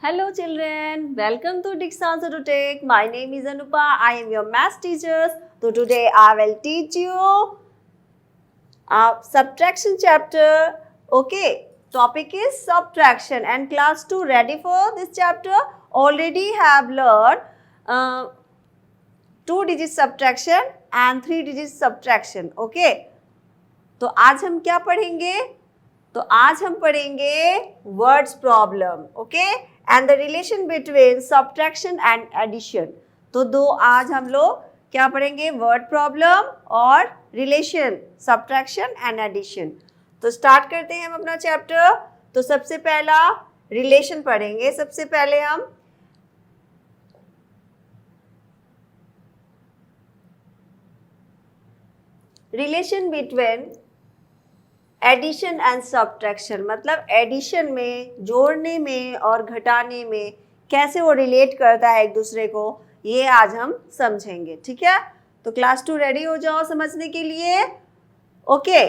Hello children, welcome to Dikshansa to Take. My name is Anupa. I am your math teacher. So today I will teach you subtraction chapter. Okay, topic is subtraction and class 2 ready for this chapter? Already have learned 2-digit subtraction and 3-digit subtraction. Okay, तो आज हम क्या पढ़ेंगे? तो आज हम पढ़ेंगे words problem. Okay, and the relation between subtraction and addition. तो दो आज हम लोग क्या पढ़ेंगे? वर्ड प्रॉब्लम और रिलेशन सब्ट्रैक्शन एंड एडिशन. तो स्टार्ट करते हैं हम अपना चैप्टर. तो सबसे पहला रिलेशन पढ़ेंगे. सबसे पहले हम relation between addition and subtraction, मतलब एडिशन में, जोड़ने में और घटाने में कैसे वो रिलेट करता है एक दूसरे को, ये आज हम समझेंगे. ठीक है, तो क्लास 2 रेडी हो जाओ समझने के लिए. Okay,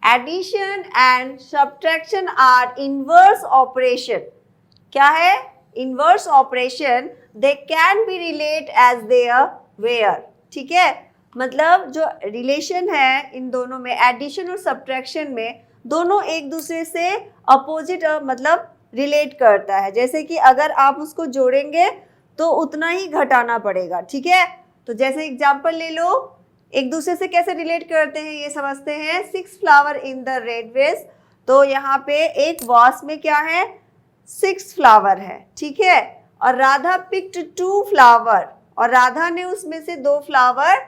addition and subtraction are inverse operation. क्या है? Inverse operation. They can be relate as there where. ठीक है, मतलब जो रिलेशन है इन दोनों में, एडिशन और सब्ट्रैक्शन में, दोनों एक दूसरे से अपोजिट मतलब रिलेट करता है. जैसे कि अगर आप उसको जोड़ेंगे तो उतना ही घटाना पड़ेगा. ठीक है, तो जैसे एग्जांपल ले लो, एक दूसरे से कैसे रिलेट करते हैं ये समझते हैं. 6 flower in the red vase. तो यहाँ पे एक वास में क्या है? 6 फ्लावर है. ठीक है, और राधा पिक्ड 2 फ्लावर, और राधा ने उसमें से 2 फ्लावर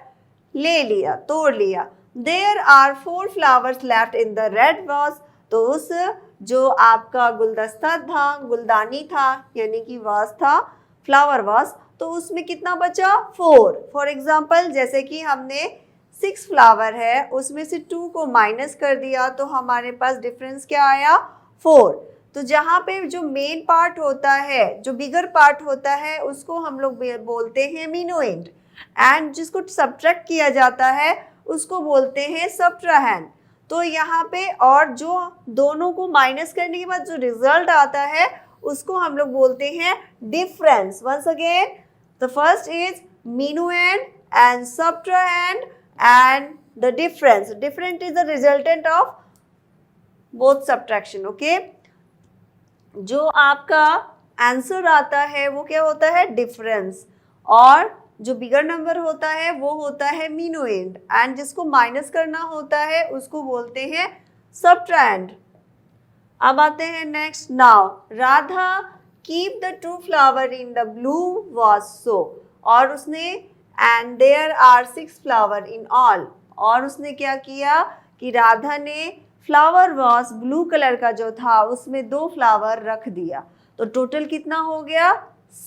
ले लिया, तोड़ लिया. There are 4 flowers left in the red vase. तो उस जो आपका गुलदस्ता था, गुलदानी था, यानी कि वास था, फ्लावर वास, तो उसमें कितना बचा? 4. फॉर एग्जाम्पल, जैसे कि हमने 6 फ्लावर है, उसमें से 2 को माइनस कर दिया तो हमारे पास डिफरेंस क्या आया? 4. तो जहाँ पे जो मेन पार्ट होता है, जो बिगर पार्ट होता है, उसको हम लोग बोलते हैं मिनोएंड, एंड जिसको सब्ट्रैक्ट किया जाता है उसको बोलते हैं सब्ट्राहैंड. तो यहाँ पे और जो दोनों को माइनस करने के बाद जो रिजल्ट आता है उसको हम लोग बोलते हैं difference. Once again, the first is minuend and subtrahend and the difference. Different is the resultant of both subtraction. Okay, जो आपका आंसर आता है वो क्या होता है? डिफरेंस. और जो बिगर नंबर होता है वो होता है मिनोएंड, एंड जिसको माइनस करना होता है उसको बोलते हैं सब्ट्राहैंड. अब आते हैं next. Now Radha keep the 2 flower in the blue vase. So, और उसने and there are 6 flower in all. और उसने क्या किया कि राधा ने फ्लावर वास ब्लू कलर का जो था उसमें 2 फ्लावर रख दिया. तो टोटल कितना हो गया?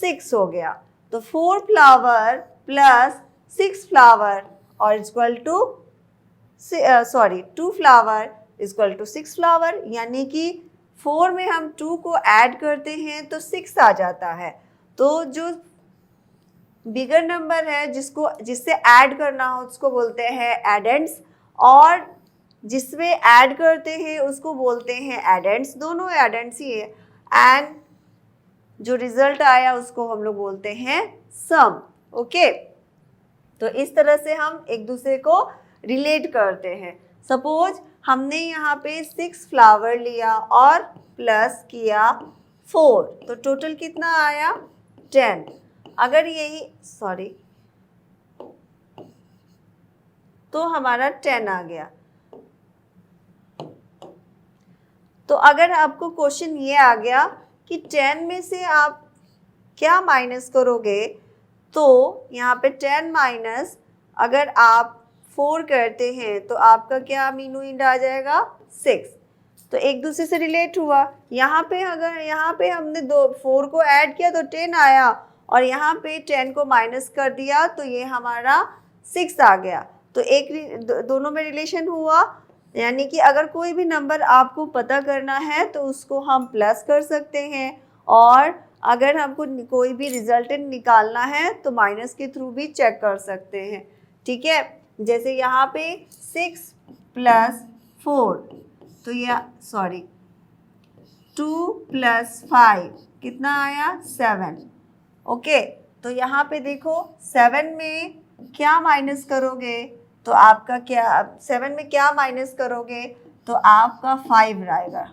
6 हो गया. तो 4 फ्लावर प्लस 6 फ्लावर और equal to 2 flower equal to 6 flower, यानी कि 4 में हम 2 को ऐड करते हैं तो 6 आ जाता है. तो जो बिगर नंबर है जिससे ऐड करना हो उसको बोलते हैं एडेंड्स, और जिसमें ऐड करते हैं उसको बोलते हैं एडेंड्स. दोनों एडेंड्स ही है. एंड जो रिजल्ट आया उसको हम लोग बोलते हैं सम. ओके, तो इस तरह से हम एक दूसरे को रिलेट करते हैं. सपोज हमने यहाँ पे 6 फ्लावर लिया और प्लस किया 4, तो टोटल कितना आया? 10. अगर यही तो हमारा 10 आ गया. तो अगर आपको क्वेश्चन ये आ गया कि 10 में से आप क्या माइनस करोगे, तो यहाँ पे 10 माइनस अगर आप 4 करते हैं तो आपका क्या मिनोएंड आ जाएगा? 6. तो एक दूसरे से रिलेट हुआ. यहाँ पे अगर यहाँ पे हमने 4 को ऐड किया तो 10 आया, और यहाँ पे 10 को माइनस कर दिया तो ये हमारा 6 आ गया. तो एक दोनों में रिलेशन हुआ. यानी कि अगर कोई भी नंबर आपको पता करना है तो उसको हम प्लस कर सकते हैं, और अगर हमको कोई भी रिजल्टेंट निकालना है तो माइनस के थ्रू भी चेक कर सकते हैं. ठीक है, जैसे यहाँ पे 6 प्लस 4, तो 2 प्लस 5 कितना आया 7। ओके, तो यहाँ पे देखो 7 में क्या माइनस करोगे तो आपका क्या, 7 में क्या माइनस करोगे तो आपका 5 आएगा,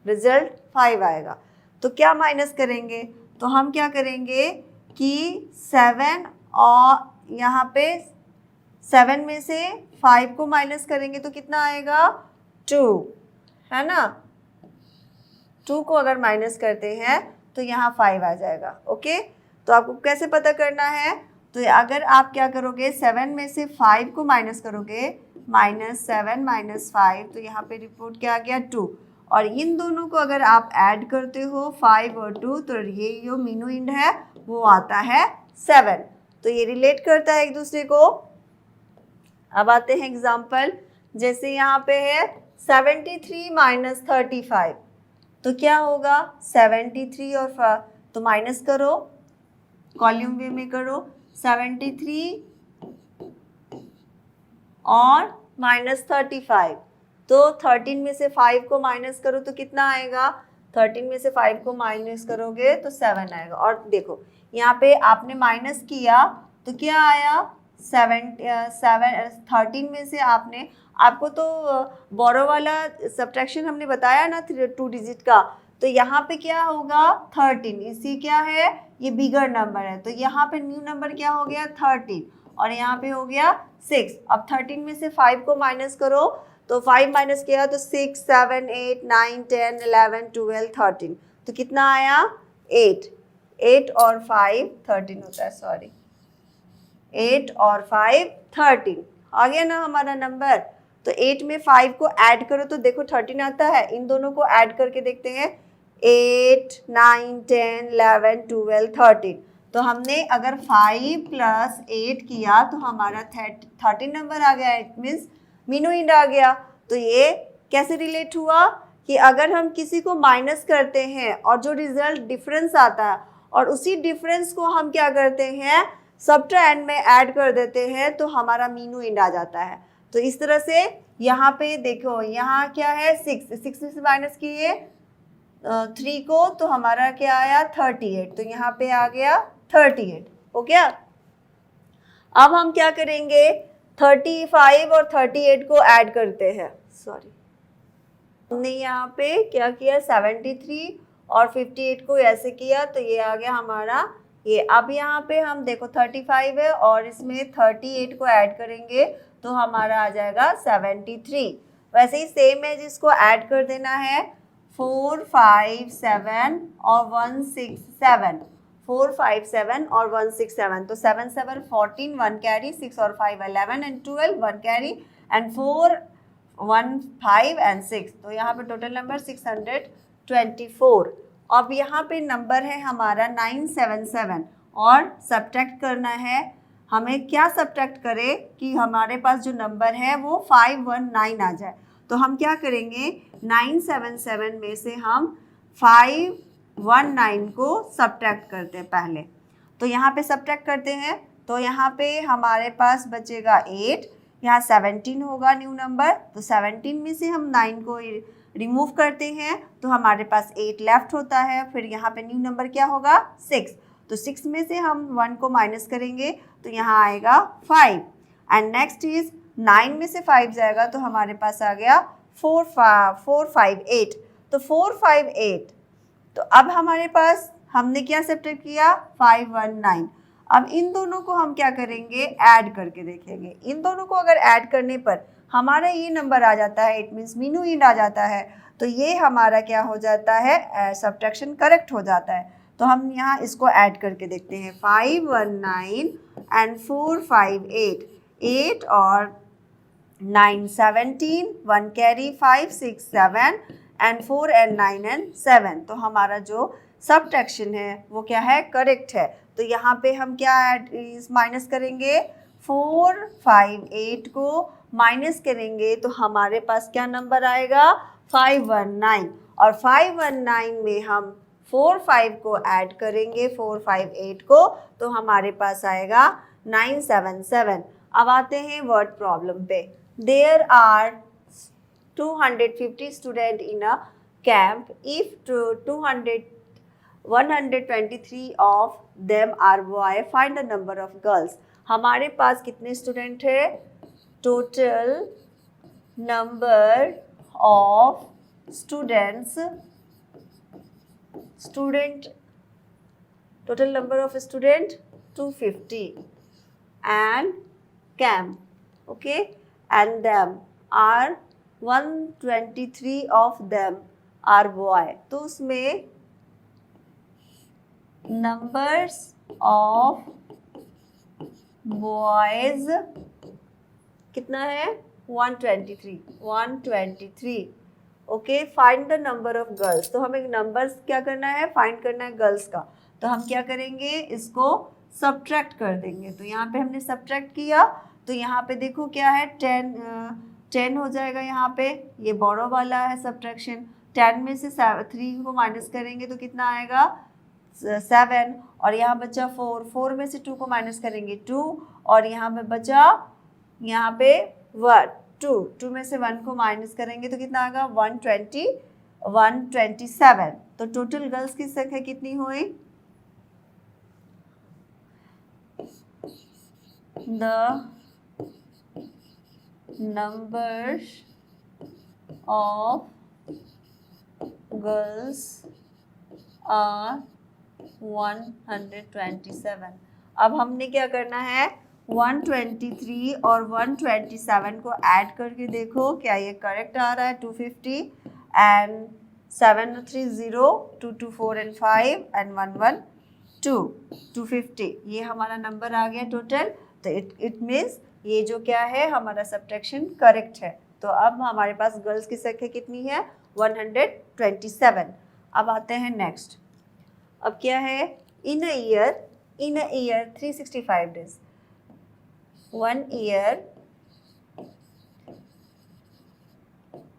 रिजल्ट 5 आएगा। तो क्या माइनस करेंगे, तो हम क्या करेंगे कि 7 और यहाँ पे 7 में से 5 को माइनस करेंगे तो कितना आएगा 2, है ना। 2 को अगर माइनस करते हैं तो यहाँ 5 आ जाएगा। ओके, तो आपको कैसे पता करना है, तो अगर आप क्या करोगे 7 में से 5 को माइनस करोगे, -7 -5, तो यहाँ पे रिपोर्ट क्या आ गया 2, और इन दोनों को अगर आप ऐड करते हो 5 और 2 तो ये जो मीनू इंड है वो आता है 7। तो ये रिलेट करता है एक दूसरे को। अब आते हैं एग्जाम्पल, जैसे यहाँ पे है 73 - 35, तो क्या होगा 73 और तो माइनस करो, कॉलम वे में करो, 73 और -35, तो 13 में से 5 को माइनस करो तो कितना आएगा, 13 में से 5 को माइनस करोगे तो 7 आएगा। और देखो यहाँ पे आपने माइनस किया तो क्या आया 13 में से आपको तो बोरो वाला सब्ट्रैक्शन हमने बताया ना 2 डिजिट का, तो यहाँ पे क्या होगा 13, इसी क्या है ये बिगर नंबर है, तो यहाँ पे न्यू नंबर क्या हो गया 13 और यहाँ पे हो गया 6। अब 13 में से 5 को माइनस करो तो 5 माइनस किया तो 6 7 8 9 10 11 12 13, तो कितना आया 8। 8 और 5 13 होता है, सॉरी 8 और 5 13 आ गया ना हमारा नंबर। तो 8 में 5 को ऐड करो तो देखो 13 आता है, इन दोनों को ऐड करके देखते हैं 8 9 10 11 12 13, तो हमने अगर 5 + 8 किया तो हमारा 13 नंबर आ गया, इट मीन्स मीनू इंड आ गया। तो ये कैसे रिलेट हुआ कि अगर हम किसी को माइनस करते हैं और जो रिजल्ट डिफरेंस आता है और उसी डिफरेंस को हम क्या करते हैं सबट्रैंड में ऐड कर देते हैं तो हमारा मीनू इंड आ जाता है। तो इस तरह से यहाँ पे देखो, यहाँ क्या है 6 में से माइनस किए 3 को तो हमारा क्या आया 38, तो यहाँ पे आ गया 38। हो गया। अब हम क्या करेंगे 35 और 38 को ऐड करते हैं, सॉरी हमने यहाँ पे क्या किया 73 और 58 को ऐसे किया तो ये आ गया हमारा ये। अब यहाँ पे हम देखो 35 है और इसमें 38 को ऐड करेंगे तो हमारा आ जाएगा 73। वैसे ही सेम है जिसको ऐड कर देना है 4 5 7 और 1 6 7, 4 5 7 और 1 6 7, तो 7 7 14 1 कैरी, 6 और 5 11 and 12 1 कैरी एंड 4 1 5 and 6, तो यहाँ पे टोटल नंबर 624। अब यहाँ पे नंबर है हमारा 977 और सब्ट्रैक्ट करना है हमें। क्या सब्ट्रैक्ट करें कि हमारे पास जो नंबर है वो 519 आ जाए, तो हम क्या करेंगे 977 में से हम 519 को सब्ट्रैक्ट करते हैं पहले। तो यहाँ पे सब्ट्रैक्ट करते हैं तो यहाँ पे हमारे पास बचेगा 8, यहाँ 17 होगा न्यू नंबर, तो 17 में से हम 9 को रिमूव करते हैं तो हमारे पास 8 लेफ्ट होता है। फिर यहाँ पे न्यू नंबर क्या होगा 6, तो 6 में से हम 1 को माइनस करेंगे तो यहाँ आएगा 5 एंड नेक्स्ट इज 9 में से 5 जाएगा तो हमारे पास आ गया 458, तो 458। तो अब हमारे पास हमने क्या सब्ट्रैक्ट किया 519। अब इन दोनों को हम क्या करेंगे ऐड करके देखेंगे। इन दोनों को अगर ऐड करने पर हमारा ये नंबर आ जाता है, इट मीन्स मीनू इंड आ जाता है, तो ये हमारा क्या हो जाता है सब्ट्रैक्शन करेक्ट हो जाता है। तो हम यहाँ इसको ऐड करके देखते हैं 519 एंड 458, 8 और 9 17, 1 कैरी, 5 6 7 एंड 4 and 9 and 7, तो हमारा जो सब्ट्रैक्शन है वो क्या है करेक्ट है। तो यहाँ पे हम क्या माइनस करेंगे 4 5 8 को माइनस करेंगे तो हमारे पास क्या नंबर आएगा 519, और 519 में हम 4 5 को ऐड करेंगे 4 5 8 को तो हमारे पास आएगा 977। अब आते हैं वर्ड प्रॉब्लम पे। There are 250 student in a camp. If 200 123 of them are boy, find the number of girls. हमारे पास कितने स्टूडेंट है? Total number of students, total number of student 250 and cam, okay, and them are 123 of them are boy। तो उसमें numbers of boys कितना है? 123। Okay, find the number of girls. तो हमें नंबर्स क्या करना है? फाइंड करना है गर्ल्स का। तो हम क्या करेंगे? इसको सब्ट्रैक्ट कर देंगे। तो यहाँ पे हमने सब्ट्रैक्ट किया, तो यहाँ पे देखो क्या है, 10 हो जाएगा। यहाँ पे ये बॉरो वाला है सब्ट्रैक्शन। 10 में से 3 को माइनस करेंगे तो कितना आएगा? 7। और यहाँ बचा 4 में से 2 को माइनस करेंगे 2, और यहाँ पे बचा यहाँ पे 2 में से 1 को माइनस करेंगे तो कितना आएगा? 127। तो टोटल गर्ल्स की संख्या कितनी हुई? The number of girls are 127। अब हमने क्या करना है? 123 और 127 को ऐड करके देखो क्या ये करेक्ट आ रहा है? 250 एंड 7 3 0, 2 2 4 and 5 and 1 1 2, 250। ये हमारा नंबर आ गया टोटल। तो इट मीन्स ये जो क्या है, हमारा सब्ट्रैक्शन करेक्ट है। तो अब हमारे पास गर्ल्स की संख्या कितनी है? 127। अब आते हैं नेक्स्ट। अब क्या है? इन अ ईयर 365 डेज। 1 ईयर,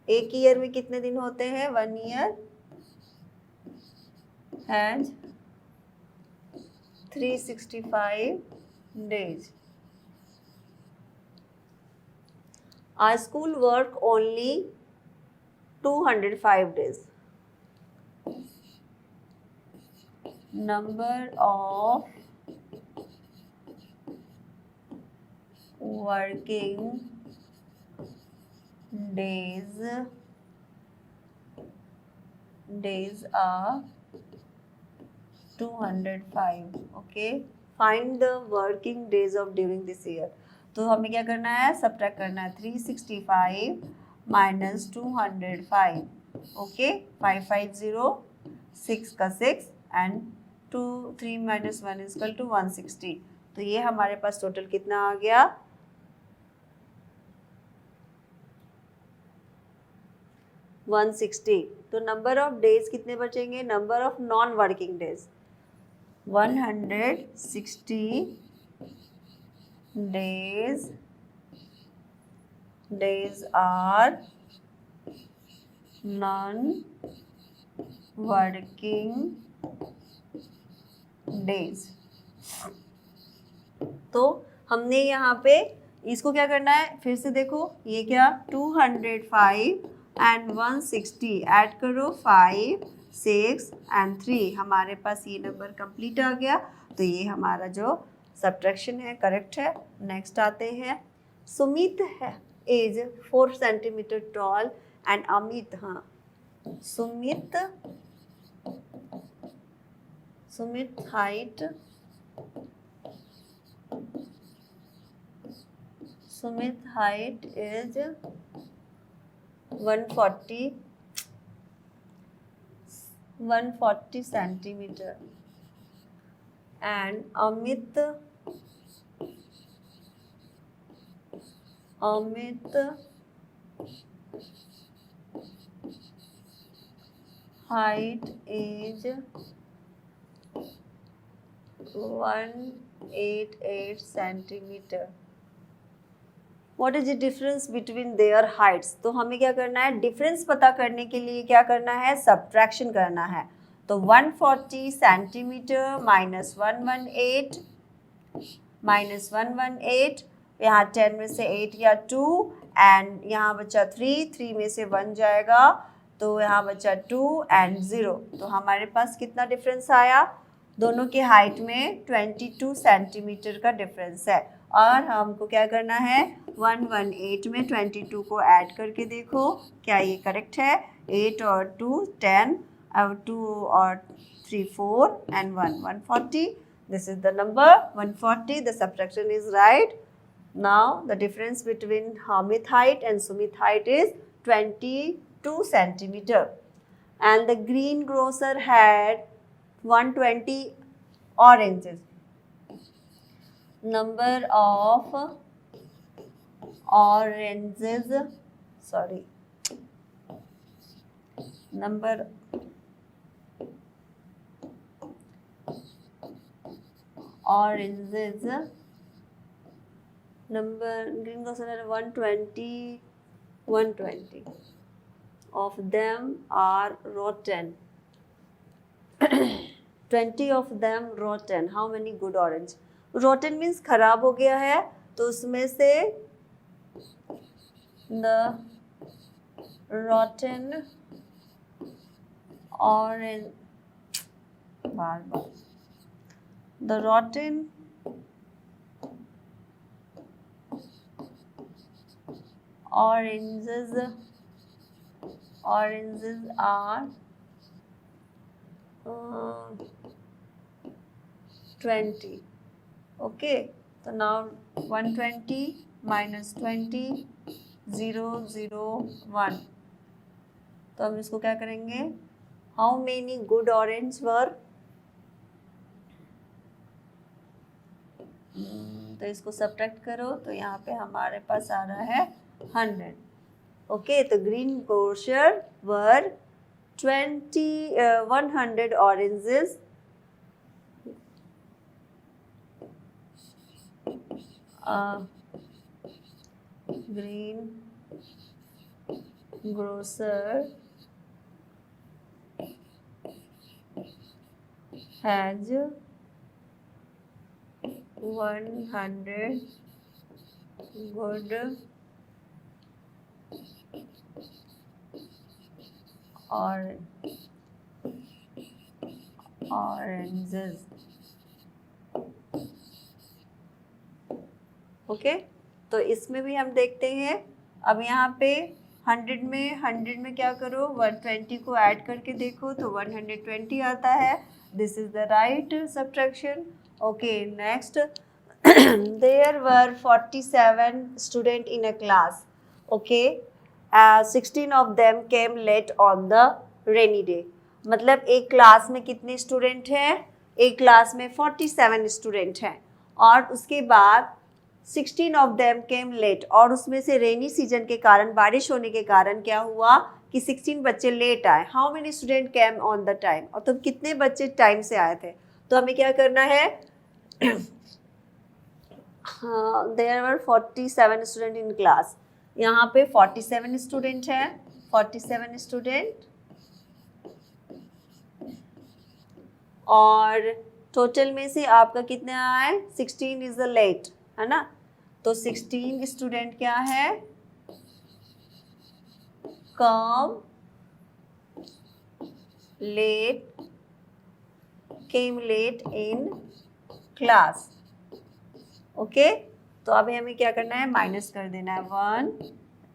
एक ईयर में कितने दिन होते हैं? 1 year has 365 days। Our school work only 205 days। Number of working days are 205। okay, find the working days of during this year। तो हमें क्या करना है? सब्ट्रैक्ट करना है। 365 माइनस 205। ओके, 5 5 0, 6 का 6 एंड 2 3 माइनस 1 इक्वल टू 160। तो ये हमारे पास टोटल कितना आ गया? 160। तो नंबर ऑफ डेज कितने बचेंगे? Number of non working days 160 days are non working days। तो हमने यहाँ पे इसको क्या करना है? फिर से देखो, ये क्या 205 एंड 160 ऐड करो, 5 6 एंड 3, हमारे पास ये नंबर कंप्लीट आ गया। तो ये हमारा जो सब्ट्रैक्शन है करेक्ट है। नेक्स्ट आते हैं। सुमित है as 4 centimetre tall and Amit, हाँ Sumit height is 140 centimetre and Amit height is 188 centimeter। What is the difference between their heights? तो हमें क्या करना है? डिफरेंस पता करने के लिए क्या करना है? सब्ट्रैक्शन करना है। तो 140 सेंटीमीटर माइनस 118, यहाँ 10 में से 8 या 2 एंड यहाँ बचा 3 में से 1 जाएगा तो यहाँ बचा 2 and 0, तो हमारे पास कितना डिफरेंस आया? दोनों की हाइट में 22 सेंटीमीटर का डिफरेंस है। और हमको क्या करना है, 118 में 22 को ऐड करके देखो क्या ये करेक्ट है। 8 और 2 10, अब 2 और 3 4 and 1 140. This is the number 140. The subtraction is right. Now the difference between Hamid height and Sumit height is 22 centimeter. And the greengrocer had 120 oranges. Number of oranges, sorry, number oranges, number greengrocer had 120 of them are rotten. 20 of them rotten. How many good orange? Rotten means खराब हो गया है, तो उसमें से the rotten orange, bar the rotten oranges are 20. Okay, so now 120 minus 20 0 0 1. तो हम इसको क्या करेंगे, how many good orange were, तो इसको सब्ट्रैक्ट करो तो यहाँ पे हमारे पास आ रहा है 100. ओके, तो green grocer were 100 oranges green grocer has 100 good oranges. Okay, तो इसमें भी हम देखते हैं। अब यहाँ पे 100 में क्या करो, 120 को ऐड करके देखो तो 120 आता है। This is the right subtraction. Okay, next, there were 47 student in a class. Okay, 16 of them came late on the rainy day. मतलब एक क्लास में कितने स्टूडेंट हैं? एक क्लास में 47 स्टूडेंट हैं और उसके बाद 16 ऑफ देम केम लेट, और उसमें से रेनी सीजन के कारण, बारिश होने के कारण क्या हुआ कि 16 बच्चे लेट आए। How many student came on the time, और तुम कितने बच्चे टाइम से आए थे? तो हमें क्या करना है, there were 47 student in class. यहाँ पे 47 स्टूडेंट हैं, 47 स्टूडेंट, और टोटल में से आपका कितना आए, 16 इज द लेट, है ना। तो 16 स्टूडेंट क्या है, come late, came late in class. Okay, तो अभी हमें क्या करना है, माइनस कर देना है 1,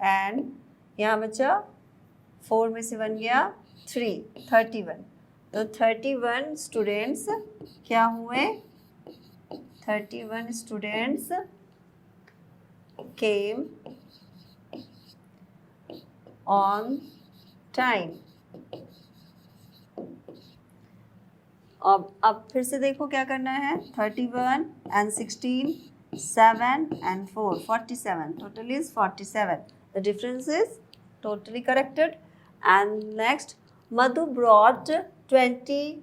एंड यहाँ बचा 4 में से 1 गया 3, 31। तो 31 स्टूडेंट्स क्या हुए, 31 स्टूडेंट्स केम ऑन टाइम। अब फिर से देखो क्या करना है, 31 and 16, 7 and 4, 47. Total is 47. The difference is totally corrected. And next, Madhu brought 20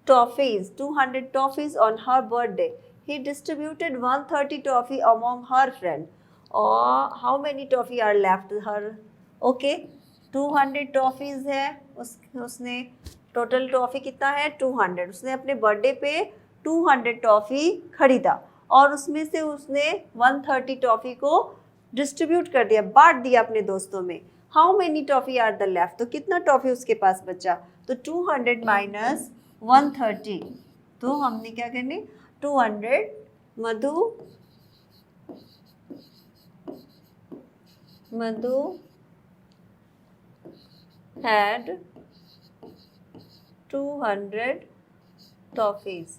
toffees, 200 toffees on her birthday. He distributed 130 toffee among her friend. Or how many toffee are left her? Okay, 200 toffees है, उसने total toffee कितना है, 200। उसने अपने birthday पे 200 toffee खरीदा और उसमें से उसने 130 टॉफ़ी को डिस्ट्रीब्यूट कर दिया, बांट दिया अपने दोस्तों में। How many toffee are the left, तो कितना टॉफी उसके पास बचा, तो 200 माइनस 130, तो हमने क्या करने 200, मधु had 200 toffees,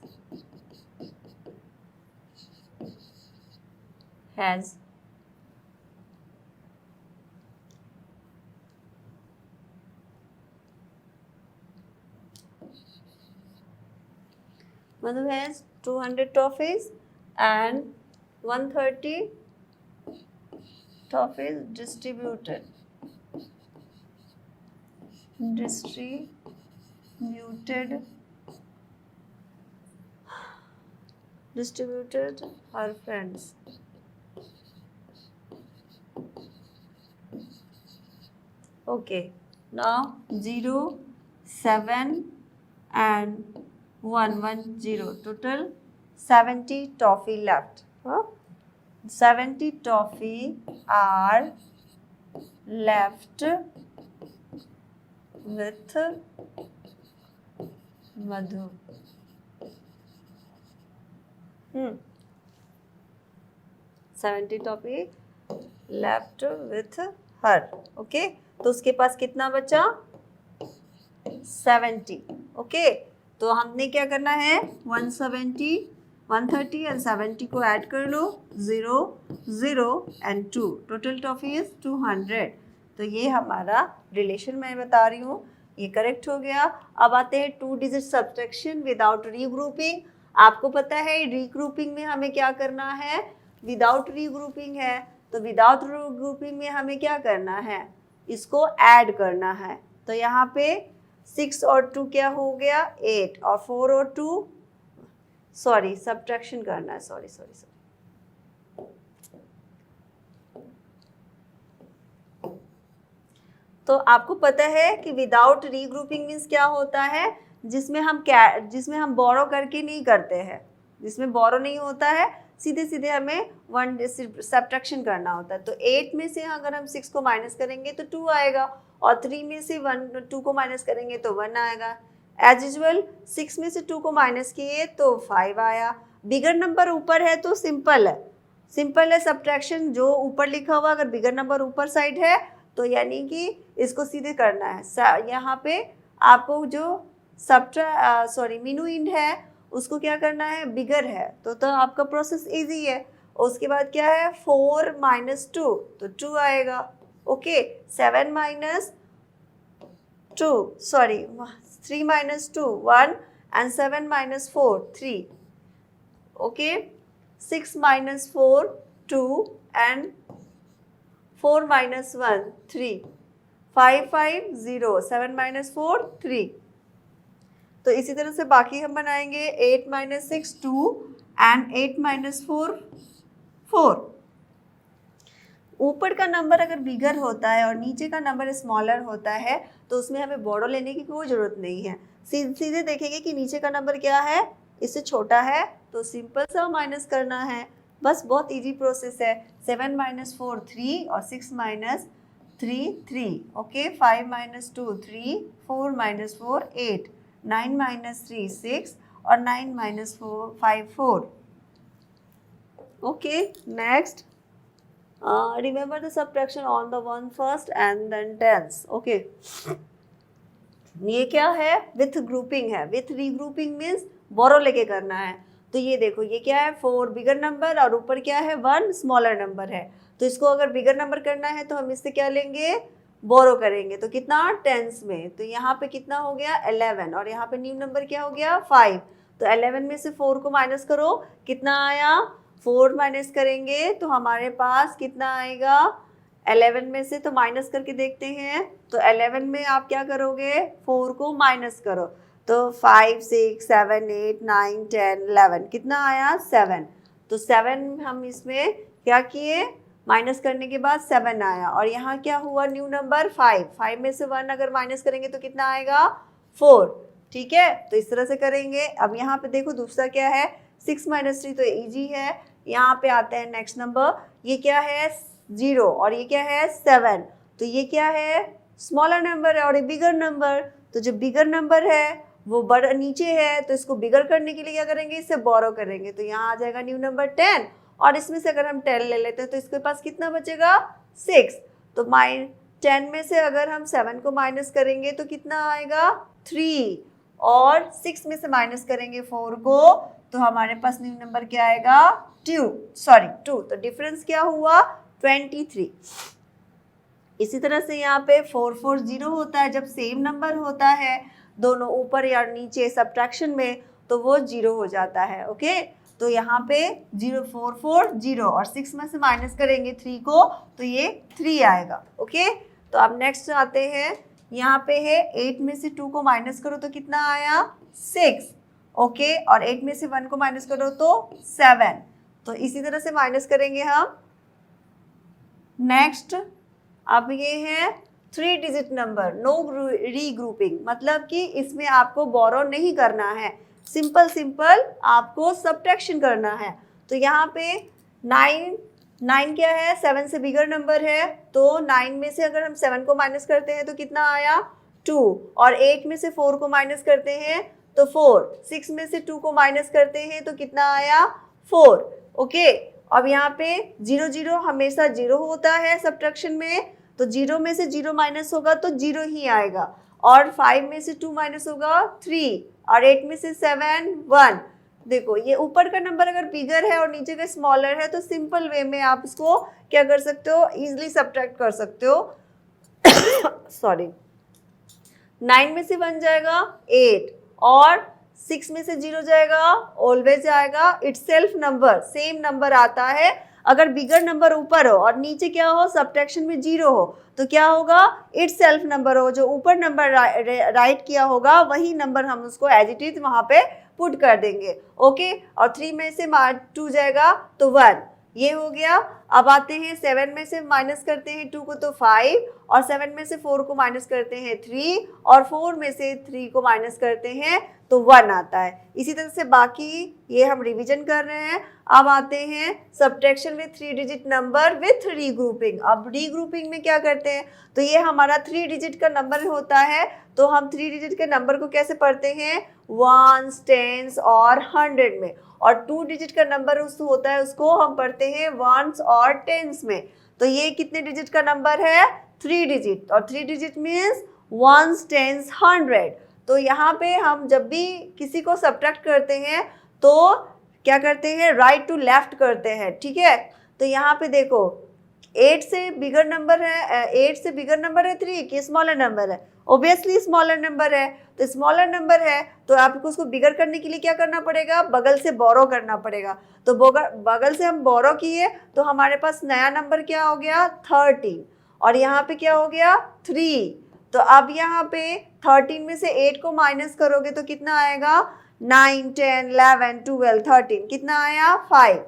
has Madhu has 200 toffees and 130 toffees distributed her friends. Okay, now 0, 7 and 110, total 70 toffee left. 70 toffee are left with Madhu. 70 toffee left with her. Okay, तो उसके पास कितना बचा 70. ओके, तो हमने क्या करना है 170, 130 एंड 70 को ऐड कर लो, 0, 0 एंड 2, टोटल टॉफी इज 200. तो ये हमारा रिलेशन मैं बता रही हूँ, ये करेक्ट हो गया. अब आते हैं 2 डिजिट सब्ट्रैक्शन विदाउट रीग्रुपिंग. आपको पता है रीग्रुपिंग में हमें क्या करना है, विदाउट रीग्रुपिंग है, तो विदाउट रीग्रुपिंग में हमें क्या करना है, इसको ऐड करना है. तो यहाँ पे 6 और 2 क्या हो गया 8, और 4 और 2 सॉरी सब्ट्रैक्शन करना है, सॉरी. तो आपको पता है कि विदाउट रीग्रुपिंग मीन्स क्या होता है, जिसमें हम बोरो करके नहीं करते हैं, जिसमें बोरो नहीं होता है, सीधे सीधे हमें 1 सब्ट्रैक्शन करना होता है. तो 8 में से अगर हम 6 को माइनस करेंगे तो 2 आएगा, और 3 में से 2 को माइनस करेंगे तो 1 आएगा. एज यूजुअल 6 में से 2 को माइनस किए तो 5 आया. बिगर नंबर ऊपर है तो सिंपल है सब्ट्रैक्शन, जो ऊपर लिखा हुआ अगर बिगर नंबर ऊपर साइड है तो यानी कि इसको सीधे करना है. यहाँ पे आपको जो मीनू इंड है उसको क्या करना है, बिगर है, तो आपका प्रोसेस इजी है. उसके बाद क्या है 4 माइनस 2, तो 2 आएगा. Okay, 7 minus 2 sorry 3 minus 2 1 and 7 minus 4 3. Okay, 6 minus 4 2 and 4 minus 1 3, 5 5 0, 7 minus 4 3. तो इसी तरह से बाकी हम बनाएंगे 8 माइनस 6 2 एंड 8 माइनस 4 4. ऊपर का नंबर अगर बिगर होता है और नीचे का नंबर स्मॉलर होता है तो उसमें हमें बोरो लेने की कोई ज़रूरत नहीं है. सीधे देखेंगे कि नीचे का नंबर क्या है, इससे छोटा है, तो सिंपल सा माइनस करना है, बस बहुत इजी प्रोसेस है. 7 माइनस 4 3 और 6 minus 3 3. Okay, 5 minus 2 3, 4 minus 4 8, 9 minus 3 6 और 9 minus 5 4. Okay, next remember the subtraction on the one first and then tens. Okay, ये क्या है, विथ ग्रुपिंग है. विथ रीग्रुपिंग मीन्स बोरो लेके करना है. तो ये देखो, ये क्या है 4 बिगर नंबर और ऊपर क्या है 1 स्मॉलर नंबर है. तो इसको अगर बिगर नंबर करना है तो हम इससे क्या लेंगे, बोरो करेंगे. तो कितना टेंस में, तो यहाँ पे कितना हो गया 11, और यहाँ पे न्यू नंबर क्या हो गया 5. तो 11 में से 4 को माइनस करो, कितना आया 4 माइनस करेंगे तो हमारे पास कितना आएगा, 11 में से तो माइनस करके देखते हैं. तो 11 में आप क्या करोगे, 4 को माइनस करो, तो 5 6 7 8 9 10 11, कितना आया 7. तो 7 हम इसमें क्या किए, माइनस करने के बाद 7 आया, और यहाँ क्या हुआ न्यू नंबर 5. 5 में से 1 अगर माइनस करेंगे तो कितना आएगा 4. ठीक है, तो इस तरह से करेंगे. अब यहाँ पे देखो दूसरा क्या है 6 माइनस 3, तो इजी है. यहाँ पे आते हैं नेक्स्ट नंबर, ये क्या है 0 और ये क्या है 7. तो ये क्या है, स्मॉलर नंबर है और ये बिगर नंबर। तो जो बिगर नंबर है वो बड़ा नीचे है, तो इसको बिगर करने के लिए क्या करेंगे, इससे बोरो करेंगे। तो यहाँ आ जाएगा न्यू नंबर 10 और इसमें से अगर हम 10 ले लेते हैं तो इसके पास कितना बचेगा, 6। तो 10 में से अगर हम 7 को माइनस करेंगे तो कितना आएगा, 3, और 6 में से माइनस करेंगे 4 को तो हमारे पास न्यू नंबर क्या आएगा, 2। तो डिफरेंस क्या हुआ, 23। इसी तरह से यहाँ पे 440 होता है, जब सेम नंबर होता है दोनों ऊपर या नीचे सब्ट्रैक्शन में तो वो 0 हो जाता है। ओके, तो यहाँ पे 440 और 6 में से माइनस करेंगे 3 को तो ये 3 आएगा। ओके, तो अब नेक्स्ट आते हैं, यहाँ पे है 8 में से 2 को माइनस करो तो कितना आया, 6। ओके, और 8 में से 1 को माइनस करो तो 7। तो इसी तरह से माइनस करेंगे हम। नेक्स्ट अब ये है 3 डिजिट नंबर, नो रीग्रुपिंग, मतलब कि इसमें आपको बोरो नहीं करना है, सिंपल आपको सब्ट्रैक्शन करना है। तो यहाँ पे 9 क्या है, 7 से बिगर नंबर है, तो 9 में से अगर हम 7 को माइनस करते हैं तो कितना आया, 2, और 8 में से 4 को माइनस करते हैं तो 4, 6 में से 2 को माइनस करते हैं तो कितना आया, 4। ओके, अब यहाँ पे 0 0 हमेशा 0 होता है सब्ट्रैक्शन में, तो 0 में से 0 माइनस होगा तो 0 ही आएगा, और 5 में से 2 माइनस होगा 3, और 8 में से 7 1। देखो ये ऊपर का नंबर अगर बिगर है और नीचे का स्मॉलर है तो सिंपल वे में आप इसको क्या कर सकते हो, इजीली सब्ट्रैक्ट कर सकते हो। सॉरी, 9 में से 1 जाएगा 8, और 6 में से 0 जाएगा, ऑलवेज आएगा इटसेल्फ नंबर, सेम नंबर आता है। अगर बिगर नंबर ऊपर हो और नीचे क्या हो, सब्ट्रैक्शन में 0 हो तो क्या होगा, इटसेल्फ नंबर हो, जो ऊपर नंबर राइट किया होगा वही नंबर हम उसको एज इट इज वहाँ पे पुट कर देंगे। ओके, और 3 में से 2 जाएगा तो 1, ये हो गया। अब आते हैं 7 में से माइनस करते हैं 2 को तो 5, और 7 में से 4 को माइनस करते हैं 3, और 4 में से 3 को माइनस करते हैं तो 1 आता है। इसी तरह से बाकी ये हम रिवीजन कर रहे हैं। अब आते हैं subtraction with 3 digit number with regrouping. अब रीग्रुपिंग में क्या करते हैं, तो ये हमारा 3 डिजिट का नंबर होता है, तो हम 3 डिजिट के नंबर को कैसे पढ़ते हैं, वंस, टेंस और 100 में, और 2 डिजिट का नंबर होता है उसको हम पढ़ते हैं वंस और टेंस में। तो ये कितने डिजिट का नंबर है, 3 डिजिट, और 3 डिजिट मीन्स वंस, टेंस, 100। तो यहाँ पे हम जब भी किसी को सब्ट्रैक्ट करते हैं तो क्या करते हैं, राइट टू लेफ्ट करते हैं, ठीक है। तो यहाँ पे देखो 8 से बिगर नंबर है, 8 से बिगर नंबर है 3 कि स्मॉलर नंबर है, ऑब्वियसली स्मॉलर नंबर है, तो स्मॉलर नंबर है तो आपको उसको बिगर करने के लिए क्या करना पड़ेगा, बगल से बोरो करना पड़ेगा। तो बगल से हम बोरो किए तो हमारे पास नया नंबर क्या हो गया, 13, और यहाँ पे क्या हो गया, 3। तो अब यहाँ पे 13 में से 8 को माइनस करोगे तो कितना आएगा, 9, 10, 11, 12, 13, कितना आया, 5।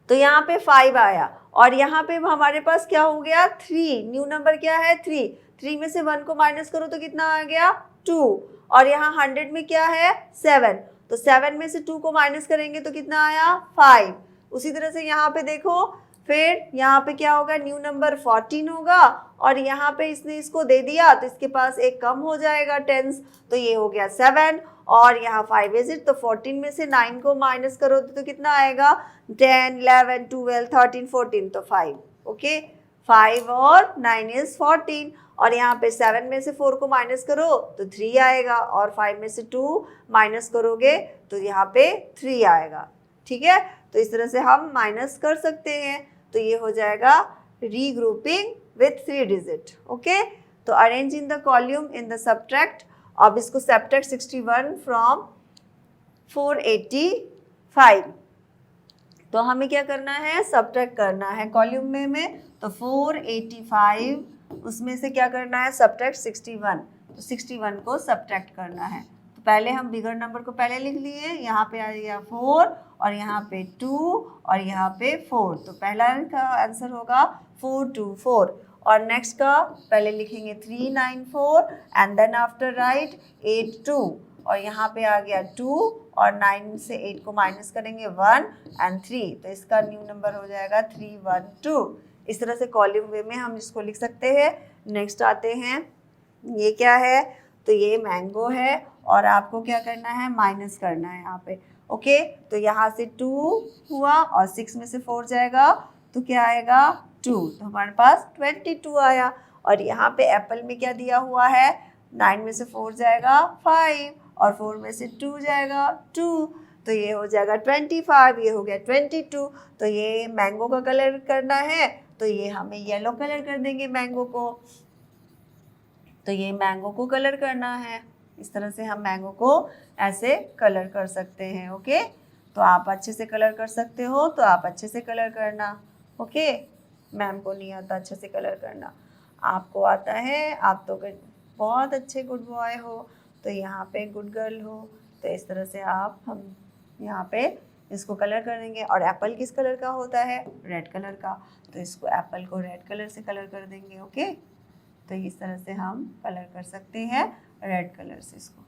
तो यहाँ पे 5 आया, और यहाँ पे हमारे पास क्या हो गया, 3, न्यू नंबर क्या है, 3 में से 1 को माइनस करो तो कितना आ गया, 2, और यहाँ 100 में क्या है, 7, तो 7 में से 2 को माइनस करेंगे तो कितना आया, 5। उसी तरह से यहाँ पे देखो, फिर यहाँ पे क्या होगा, न्यू नंबर 14 होगा, और यहाँ पे इसने इसको दे दिया तो इसके पास एक कम हो जाएगा, टेंस, तो ये हो गया 7, और यहाँ 5 इज इट, तो 14 में से 9 को माइनस करो तो कितना आएगा, 10, 11, 12, 13, 14, तो 5। ओके, 5 और 9 इज 14, और यहाँ पे 7 में से 4 को माइनस करो तो 3 आएगा, और 5 में से 2 माइनस करोगे तो यहाँ पे 3 आएगा, ठीक है। तो इस तरह से हम माइनस कर सकते हैं, तो ये हो जाएगा रीग्रुपिंग विथ 3 डिजिट। ओके, तो arrange in the column in the subtract. अब इसको सब्ट्रैक्ट 61 फ्रॉम 485, तो हमें क्या करना है, सब्ट्रैक्ट करना है कॉलम में तो 485 उसमें से क्या करना है, सब्ट्रैक्ट 61, तो 61 को सब्ट्रैक्ट करना है। तो पहले हम बिगर नंबर को पहले लिख लिए, यहाँ पे आ गया 4, और यहाँ पे 2, और यहाँ पे 4, तो पहला का आंसर होगा 424, और नेक्स्ट का पहले लिखेंगे 394 एंड देन आफ्टर राइट 82, और यहाँ पे आ गया 2, और 9 से 8 को माइनस करेंगे 1 एंड 3, तो इसका न्यू नंबर हो जाएगा 312। इस तरह से कॉलम वे में हम इसको लिख सकते हैं। नेक्स्ट आते हैं, ये क्या है, तो ये मैंगो है और आपको क्या करना है, माइनस करना है यहाँ पे। ओके, तो यहाँ से 2 हुआ और 6 में से 4 जाएगा तो क्या आएगा 2, तो हमारे पास 22 आया। और यहाँ पे एप्पल में क्या दिया हुआ है, 9 में से 4 जाएगा 5 और 4 में से 2 जाएगा 2, तो ये हो जाएगा 25, ये हो गया 22। तो ये मैंगो का कलर करना है तो ये हमें येलो कलर कर देंगे मैंगो को, तो ये मैंगो को कलर करना है। इस तरह से हम मैंगो को ऐसे कलर कर सकते हैं। ओके, तो आप अच्छे से कलर कर सकते हो तो आप अच्छे से कलर करना। ओके, मैम को नहीं आता अच्छे से कलर करना, आपको आता है, आप तो बहुत अच्छे गुड बॉय हो, तो यहाँ पे गुड गर्ल हो। तो इस तरह से हम यहाँ पे इसको कलर करेंगे। और एप्पल किस कलर का होता है, रेड कलर का, तो इसको एप्पल को रेड कलर से कलर कर देंगे। ओके, तो इस तरह से हम कलर कर सकते हैं रेड कलर से इसको।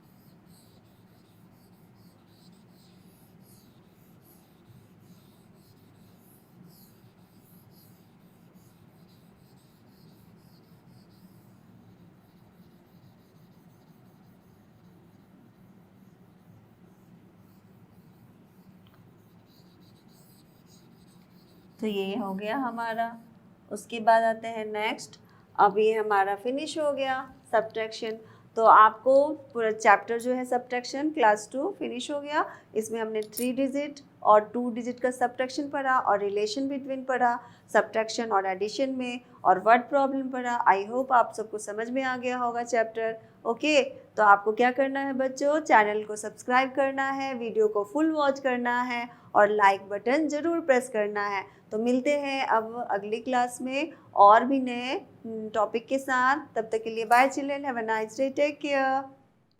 तो ये हो गया हमारा। उसके बाद आते हैं नेक्स्ट, अब ये हमारा फिनिश हो गया सब्ट्रैक्शन। तो आपको पूरा चैप्टर जो है सब्ट्रैक्शन क्लास 2 फिनिश हो गया। इसमें हमने 3 डिजिट और 2 डिजिट का सब्ट्रैक्शन पढ़ा और रिलेशन बिटवीन पढ़ा सब्ट्रैक्शन और एडिशन में, और वर्ड प्रॉब्लम पढ़ा। आई होप आप सबको समझ में आ गया होगा चैप्टर। ओके, तो आपको क्या करना है बच्चों, चैनल को सब्सक्राइब करना है, वीडियो को फुल वॉच करना है और लाइक बटन ज़रूर प्रेस करना है। तो मिलते हैं अब अगली क्लास में और भी नए टॉपिक के साथ। तब तक के लिए bye children, have a nice day, take care.